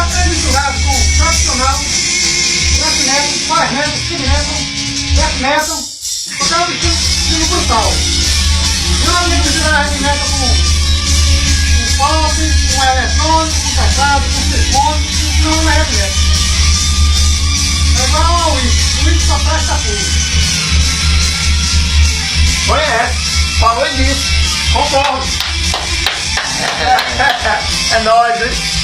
bem misturado com o tradicional, nascimento, fazendo, cimento, nascimento, porque é um estilo brutal. Geralmente mistura nascimento com pop, com eletrônico, com teclado, com telefone, não é direto. É igual ao uísque, o uísque só presta puro. Conhece, falou disso, concordo. É nóis, hein?